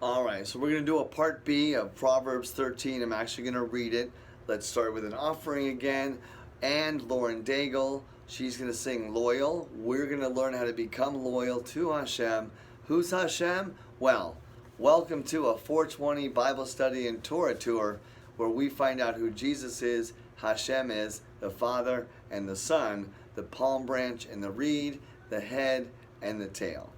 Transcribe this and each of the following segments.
All right, so we're going to do a part B of Proverbs 13. I'm actually going to read it. Let's start with an offering again. And Lauren Daigle, she's going to sing Loyal. We're going to learn how to become loyal to Hashem. Who's Hashem? Well, welcome to a 420 Bible study and Torah tour where we find out who Jesus is, Hashem is, the Father and the Son, the palm branch and the reed, the head and the tail.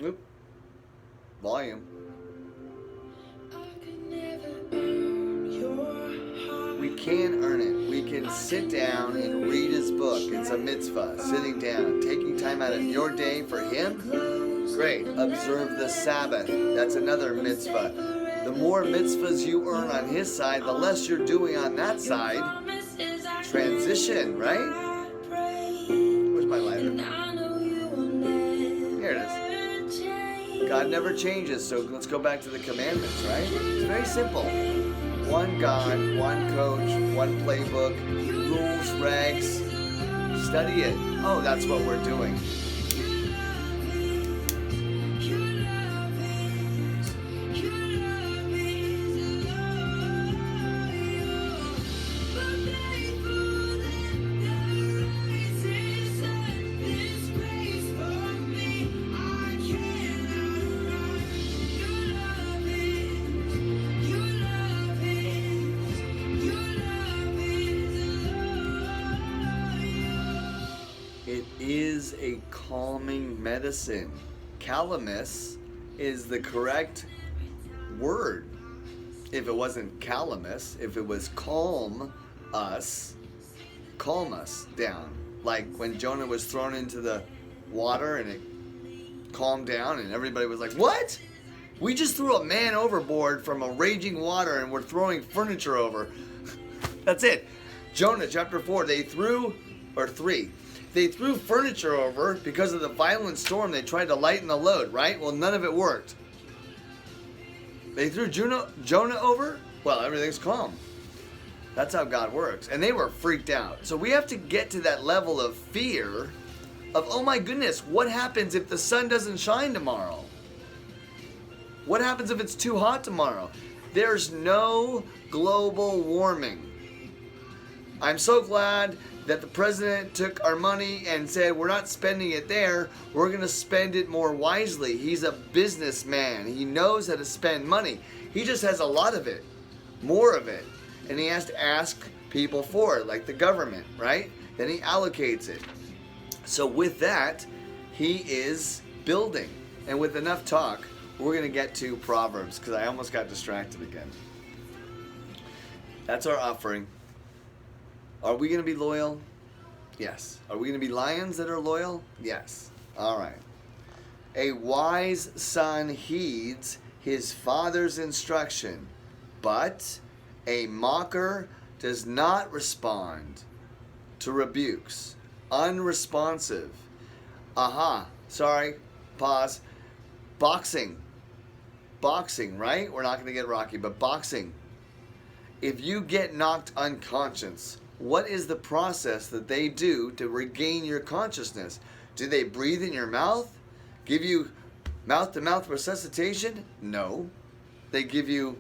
Oop. Volume. We can earn it. We can sit down and read his book. It's a mitzvah. Sitting down, taking time out of your day for him. Great. Observe the Sabbath. That's another mitzvah. The more mitzvahs you earn on his side, the less you're doing on that side. Transition, right? Where's my lighter? Here it is. God never changes, so let's go back to the commandments, right? It's very simple. One God, one coach, one playbook, rules, regs. Study it. Oh, that's what we're doing. Is a calming medicine. Calamus is the correct word. If it wasn't calamus, if it was calm us down. Like when Jonah was thrown into the water and it calmed down and everybody was like, what? We just threw a man overboard from a raging water and we're throwing furniture over. That's it. Jonah chapter 4, they threw furniture over because of the violent storm. They tried to lighten the load, right? Well, none of it worked. They threw Jonah over? Well, everything's calm. That's how God works. And they were freaked out. So we have to get to that level of fear of, oh my goodness, what happens if the sun doesn't shine tomorrow? What happens if it's too hot tomorrow? There's no global warming. I'm so glad that the president took our money and said, we're not spending it there, we're going to spend it more wisely. He's a businessman. He knows how to spend money. He just has a lot of it, more of it. And he has to ask people for it, like the government, right? Then he allocates it. So with that, he is building. And with enough talk, we're going to get to Proverbs, because I almost got distracted again. That's our offering. Are we going to be loyal? Yes. Are we going to be lions that are loyal? Yes. All right. A wise son heeds his father's instruction, but a mocker does not respond to rebukes. Unresponsive. Sorry. Pause. Boxing, right? We're not going to get Rocky, but boxing. If you get knocked unconscious, what is the process that they do to regain your consciousness? Do they breathe in your mouth? Give you mouth-to-mouth resuscitation? No. They give you...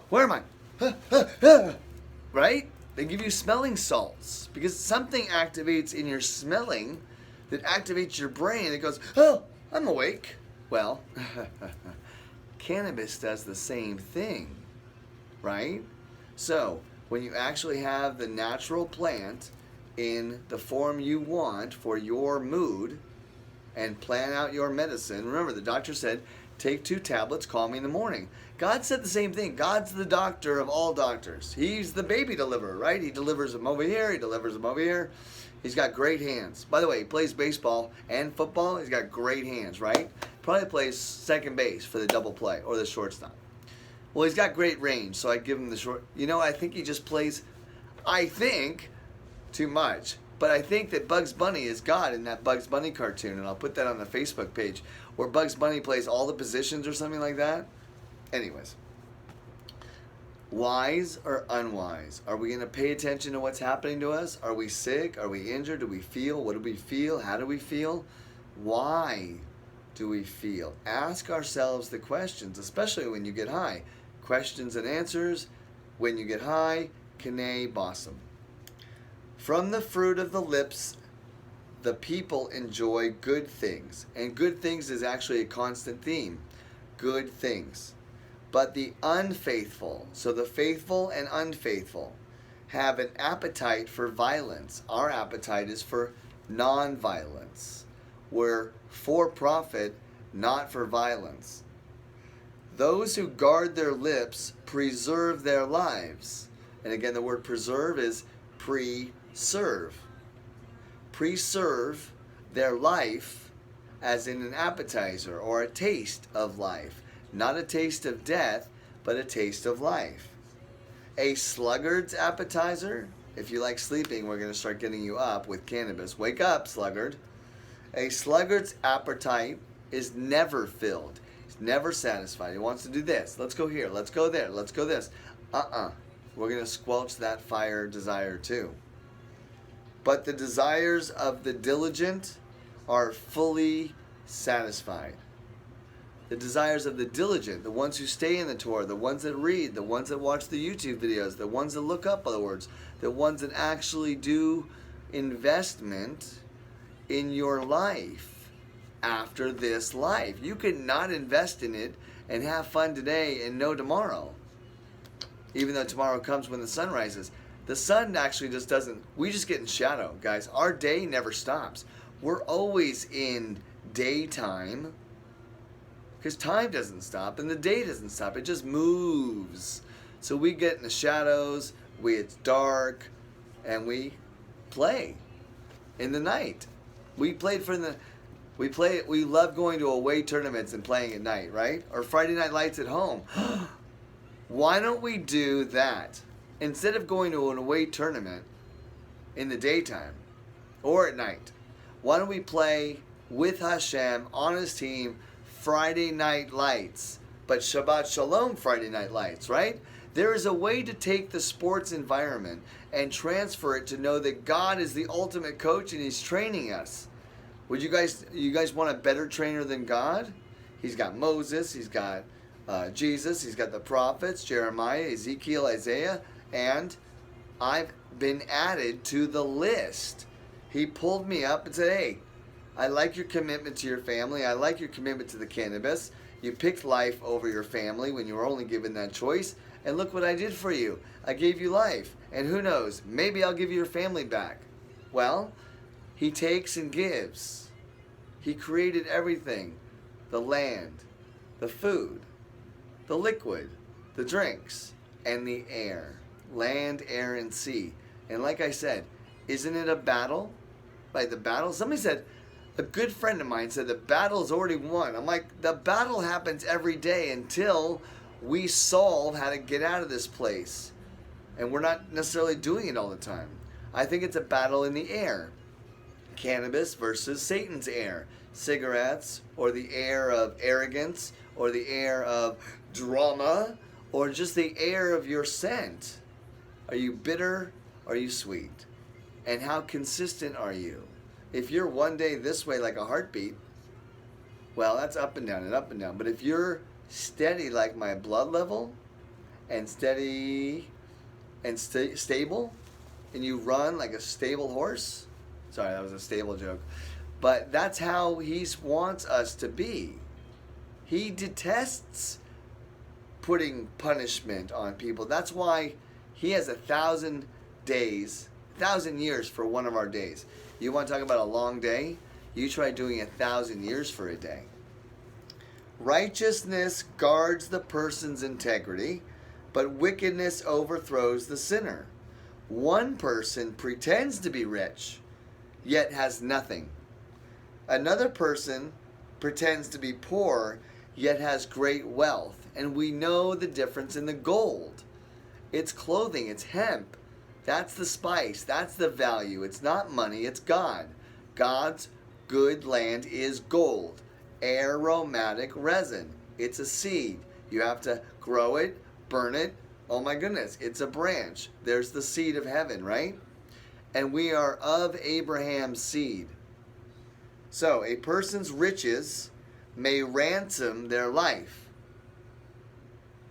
where am I? Right? They give you smelling salts. Because something activates in your smelling that activates your brain. It goes, oh, I'm awake. Well, cannabis does the same thing. Right? So, when you actually have the natural plant in the form you want for your mood and plan out your medicine, remember the doctor said, take 2 tablets, call me in the morning. God said the same thing. God's the doctor of all doctors. He's the baby deliverer, right? He delivers them over here, he delivers them over here. He's got great hands. By the way, he plays baseball and football. He's got great hands, right? Probably plays second base for the double play or the shortstop. Well, he's got great range, so I give him the short. I think he just plays, too much. But I think that Bugs Bunny is God in that Bugs Bunny cartoon, and I'll put that on the Facebook page, where Bugs Bunny plays all the positions or something like that. Anyways, Wise or unwise? Are we going to pay attention to what's happening to us? Are we sick? Are we injured? Do we feel? What do we feel? How do we feel? Why do we feel? Ask ourselves the questions, especially when you get high. Questions and answers. When you get high, Caneh Bossum. From the fruit of the lips, the people enjoy good things. And good things is actually a constant theme. Good things. But the unfaithful, so the faithful and unfaithful, have an appetite for violence. Our appetite is for non-violence. We're for profit, not for violence. Those who guard their lips preserve their lives. And again, the word preserve is preserve. Preserve their life as in an appetizer or a taste of life. Not a taste of death, but a taste of life. A sluggard's appetizer, if you like sleeping, we're going to start getting you up with cannabis. Wake up, sluggard. A sluggard's appetite is never filled. He's never satisfied. He wants to do this. Let's go here. Let's go there. Let's go this. We're going to squelch that fire desire too. But the desires of the diligent are fully satisfied. The desires of the diligent, the ones who stay in the Torah, the ones that read, the ones that watch the YouTube videos, the ones that look up other words, the ones that actually do investment in your life after this life. You cannot invest in it and have fun today and know tomorrow. Even though tomorrow comes when the sun rises. The sun actually just doesn't, we just get in shadow, guys. Our day never stops. We're always in daytime. Because time doesn't stop and the day doesn't stop. It just moves. So we get in the shadows, it's dark, and we play in the night. We love going to away tournaments and playing at night, right? Or Friday night lights at home. Why don't we do that? Instead of going to an away tournament in the daytime or at night, why don't we play with Hashem on his team Friday night lights, but Shabbat Shalom Friday night lights, right? There is a way to take the sports environment and transfer it to know that God is the ultimate coach and he's training us. Would you guys want a better trainer than God? He's got Moses, he's got Jesus, he's got the prophets, Jeremiah, Ezekiel, Isaiah, and I've been added to the list. He pulled me up and said, hey, I like your commitment to your family. I like your commitment to the cannabis. You picked life over your family when you were only given that choice. And look what I did for you. I gave you life. And who knows, maybe I'll give you your family back. Well, he takes and gives. He created everything. The land, the food, the liquid, the drinks, and the air. Land, air, and sea. And like I said, isn't it a battle? Like the battle? Somebody said, a good friend of mine said the battle is already won. I'm like, the battle happens every day until we solve how to get out of this place. And we're not necessarily doing it all the time. I think it's a battle in the air. Cannabis versus Satan's air. Cigarettes, or the air of arrogance, or the air of drama, or just the air of your scent. Are you bitter? Are you sweet? And how consistent are you? If you're one day this way like a heartbeat, well, that's up and down and up and down. But if you're steady like my blood level, and steady and stable, and you run like a stable horse, sorry, that was a stable joke, but that's how he wants us to be. He detests putting punishment on people. That's why he has 1,000 days, 1,000 years for one of our days. You want to talk about a long day? You try doing 1,000 years for a day. Righteousness guards the person's integrity, but wickedness overthrows the sinner. One person pretends to be rich, yet has nothing. Another person pretends to be poor, yet has great wealth. And we know the difference in the gold. It's clothing, it's hemp. That's the spice, that's the value. It's not money, it's God. God's good land is gold. Aromatic resin. It's a seed. You have to grow it, burn it, Oh my goodness, it's a branch. There's the seed of heaven, right? And we are of Abraham's seed. So a person's riches may ransom their life.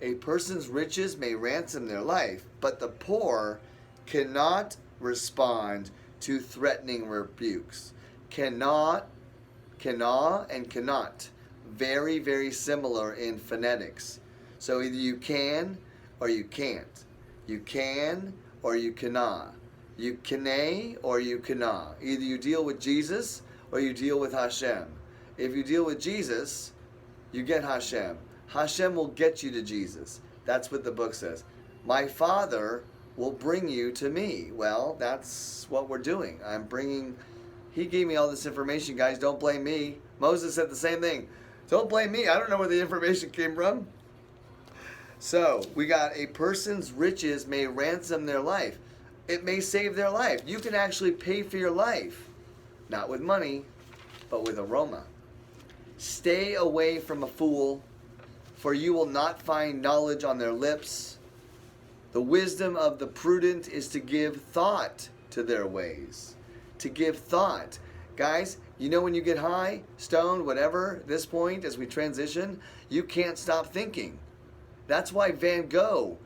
A person's riches may ransom their life, but the poor cannot respond to threatening rebukes. Cannot, and cannot. Very, very similar in phonetics. So either you can or you can't. You can or you cannot. You Caneh or you cannot. Either you deal with Jesus or you deal with Hashem. If you deal with Jesus, you get Hashem. Hashem will get you to Jesus. That's what the book says. My Father will bring you to me. Well, that's what we're doing. He gave me all this information, guys. Don't blame me. Moses said the same thing. Don't blame me. I don't know where the information came from. So, we got a person's riches may ransom their life. It may save their life. You can actually pay for your life. Not with money, but with aroma. Stay away from a fool, for you will not find knowledge on their lips. The wisdom of the prudent is to give thought to their ways. To give thought. Guys, you know when you get high, stoned, whatever, this point, as we transition, you can't stop thinking. That's why Van Gogh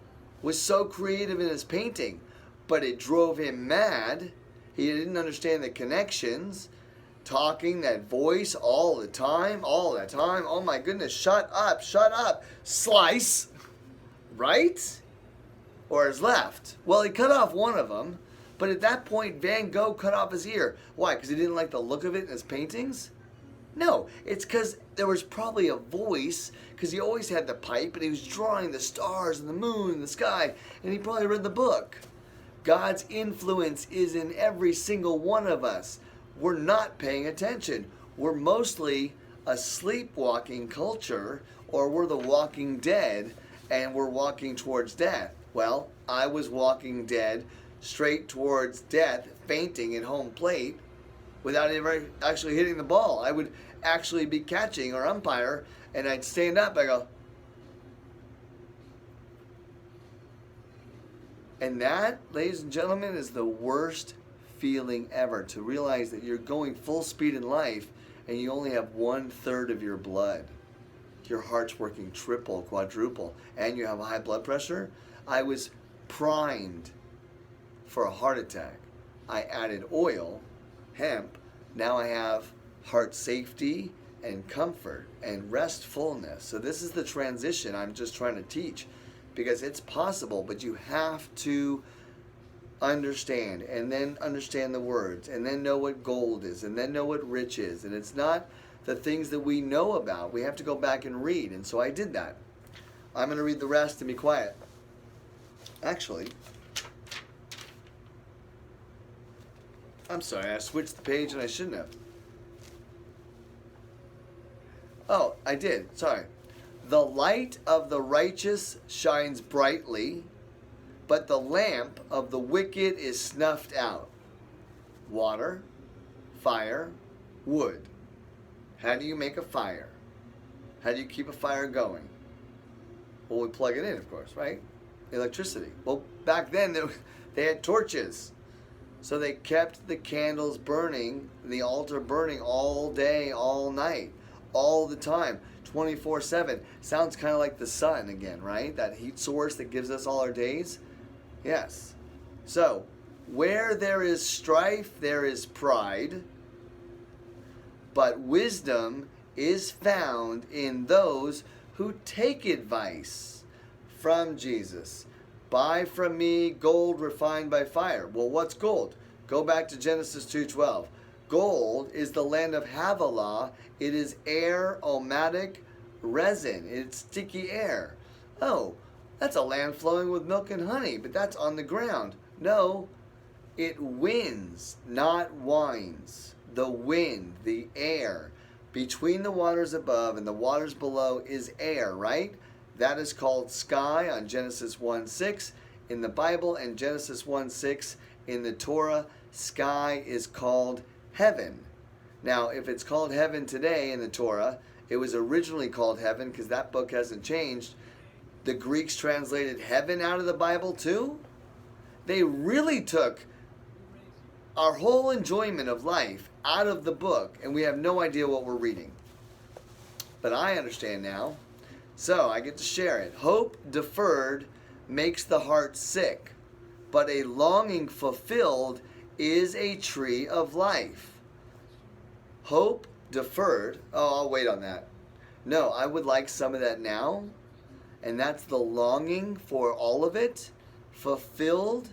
was so creative in his painting, but it drove him mad. He didn't understand the connections. Talking, that voice all the time. Oh my goodness, shut up, slice, right? Or his left. Well, he cut off one of them, but at that point, Van Gogh cut off his ear. Why? Because he didn't like the look of it in his paintings? No, it's because there was probably a voice, because he always had the pipe, and he was drawing the stars and the moon and the sky, and he probably read the book. God's influence is in every single one of us. We're not paying attention. We're mostly a sleepwalking culture, or we're the walking dead, and we're walking towards death. Well, I was walking dead, straight towards death, fainting at home plate, without ever actually hitting the ball. I would actually be catching or umpire, and I'd stand up, I go, and that, ladies and gentlemen, is the worst feeling ever, to realize that you're going full speed in life and you only have 1/3 of your blood. Your heart's working triple, quadruple, and you have a high blood pressure. I was primed for a heart attack. I added oil, hemp. Now I have heart safety and comfort and restfulness. So this is the transition I'm just trying to teach, because it's possible, but you have to understand, and then understand the words, and then know what gold is, and then know what rich is. And it's not the things that we know about. We have to go back and read, and so I did that. I'm going to read the rest and be quiet. Actually, I'm sorry, I switched the page and I shouldn't have. Oh, I did, sorry. The light of the righteous shines brightly, but the lamp of the wicked is snuffed out. Water, fire, wood. How do you make a fire? How do you keep a fire going? Well, we plug it in, of course, right? Electricity. Well, back then they had torches. So they kept the candles burning, the altar burning all day, all night, all the time, 24/7. Sounds kind of like the sun again, right? That heat source that gives us all our days. Yes. So, where there is strife, there is pride, but wisdom is found in those who take advice from Jesus. Buy from me gold refined by fire. Well, what's gold? Go back to Genesis 2:12. Gold is the land of Havilah. It is aromatic resin. It's sticky air. Oh, that's a land flowing with milk and honey, but that's on the ground. No, it wins, not wines. The wind, the air. Between the waters above and the waters below is air, right? That is called sky on Genesis 1:6 in the Bible, and Genesis 1:6 in the Torah. Sky is called heaven. Now, if it's called heaven today in the Torah, it was originally called heaven because that book hasn't changed. The Greeks translated heaven out of the Bible too. They really took our whole enjoyment of life out of the book, and we have no idea what we're reading. But I understand now, so I get to share it. Hope deferred makes the heart sick, but a longing fulfilled is a tree of life. Hope deferred. Oh, I'll wait on that. No, I would like some of that now, and that's the longing for all of it. Fulfilled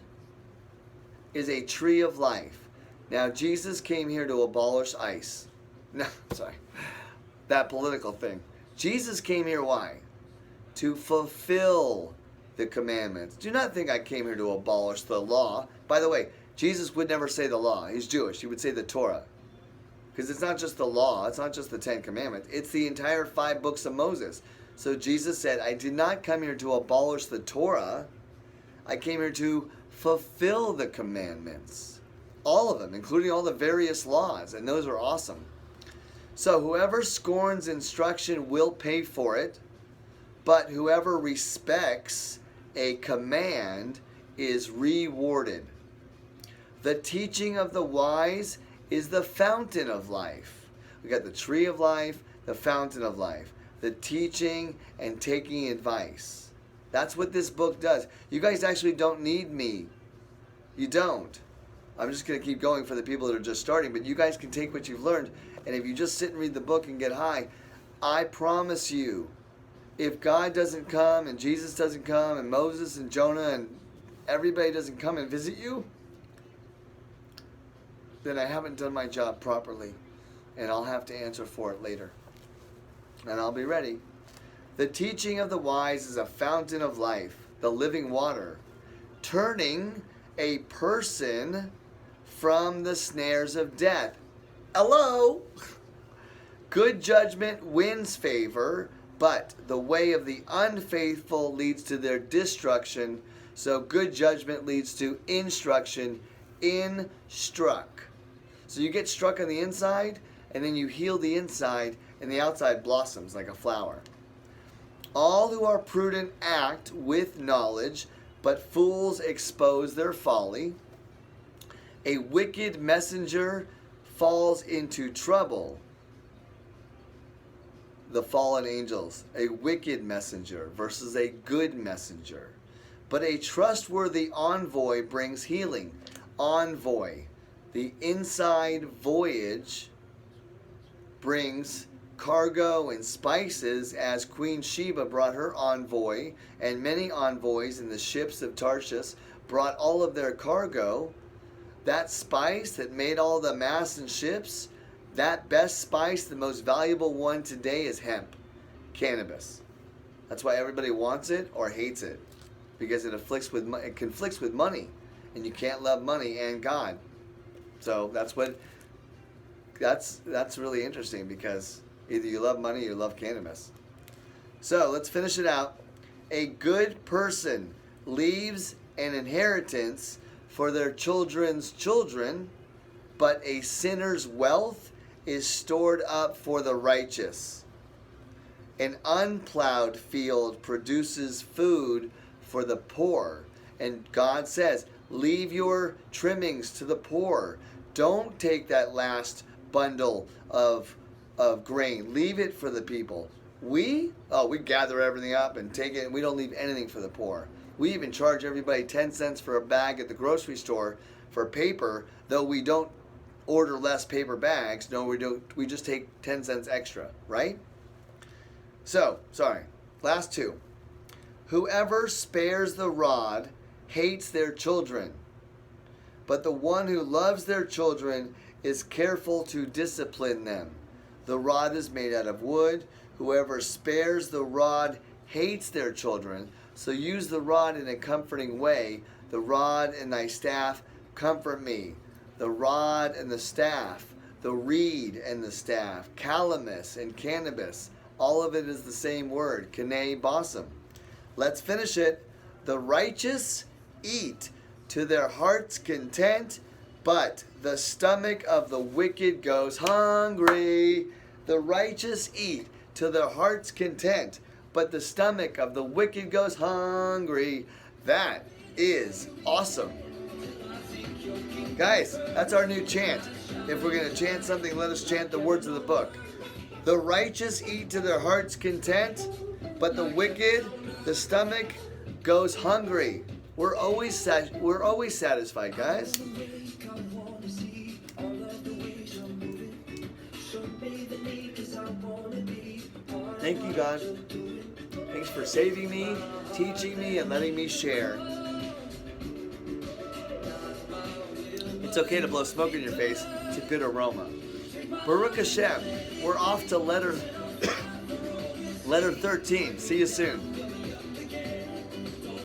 is a tree of life. Now, Jesus came here to abolish ICE. No, sorry. That political thing. Jesus came here, why? To fulfill the commandments. Do not think I came here to abolish the law. By the way, Jesus would never say the law. He's Jewish. He would say the Torah. Because it's not just the law. It's not just the 10 Commandments. It's the entire 5 books of Moses. So Jesus said, I did not come here to abolish the Torah. I came here to fulfill the commandments. All of them, including all the various laws. And those are awesome. So whoever scorns instruction will pay for it. But whoever respects a command is rewarded. The teaching of the wise is the fountain of life. We got the tree of life, the fountain of life. The teaching and taking advice. That's what this book does. You guys actually don't need me. You don't. I'm just going to keep going for the people that are just starting, but you guys can take what you've learned, and if you just sit and read the book and get high, I promise you, if God doesn't come and Jesus doesn't come and Moses and Jonah and everybody doesn't come and visit you, then I haven't done my job properly, and I'll have to answer for it later. And I'll be ready. The teaching of the wise is a fountain of life, the living water, turning a person from the snares of death. Hello! Good judgment wins favor, but the way of the unfaithful leads to their destruction. So good judgment leads to instruction. Instruct. So you get struck on the inside, and then you heal the inside, and the outside blossoms like a flower. All who are prudent act with knowledge, but fools expose their folly. A wicked messenger falls into trouble. The fallen angels, a wicked messenger versus a good messenger. But a trustworthy envoy brings healing. Envoy. The inside voyage brings cargo and spices, as Queen Sheba brought her envoy, and many envoys in the ships of Tarshish brought all of their cargo. That spice that made all the masts and ships, that best spice, the most valuable one today, is hemp, cannabis. That's why everybody wants it or hates it, because it conflicts with money, and you can't love money and God. So that's really interesting, because either you love money or you love cannabis. So let's finish it out. A good person leaves an inheritance for their children's children, but a sinner's wealth is stored up for the righteous. An unplowed field produces food for the poor. And God says, leave your trimmings to the poor. Don't take that last bundle of grain. Leave it for the people. We gather everything up and take it, and we don't leave anything for the poor. We even charge everybody 10 cents for a bag at the grocery store for paper, though we don't order less paper bags. No, we don't. We just take 10 cents extra, right? So, last two. Whoever spares the rod hates their children, but the one who loves their children is careful to discipline them. The rod is made out of wood. Whoever spares the rod hates their children. So use the rod in a comforting way. The rod and thy staff comfort me. The rod and the staff, the reed and the staff, Calamus and Cannabis, all of it is the same word, Caneh, bosom. Let's finish it. The righteous eat to their heart's content, but the stomach of the wicked goes hungry. The righteous eat to their heart's content. but the stomach of the wicked goes hungry. That is awesome. Guys, that's our new chant. If we're going to chant something, let us chant the words of the book. The righteous eat to their heart's content, but the wicked, the stomach goes hungry. We're always satisfied, guys. Thank you, God. Thanks for saving me, teaching me, and letting me share. It's okay to blow smoke in your face. It's a good aroma. Baruch Hashem. We're off to letter 13. See you soon.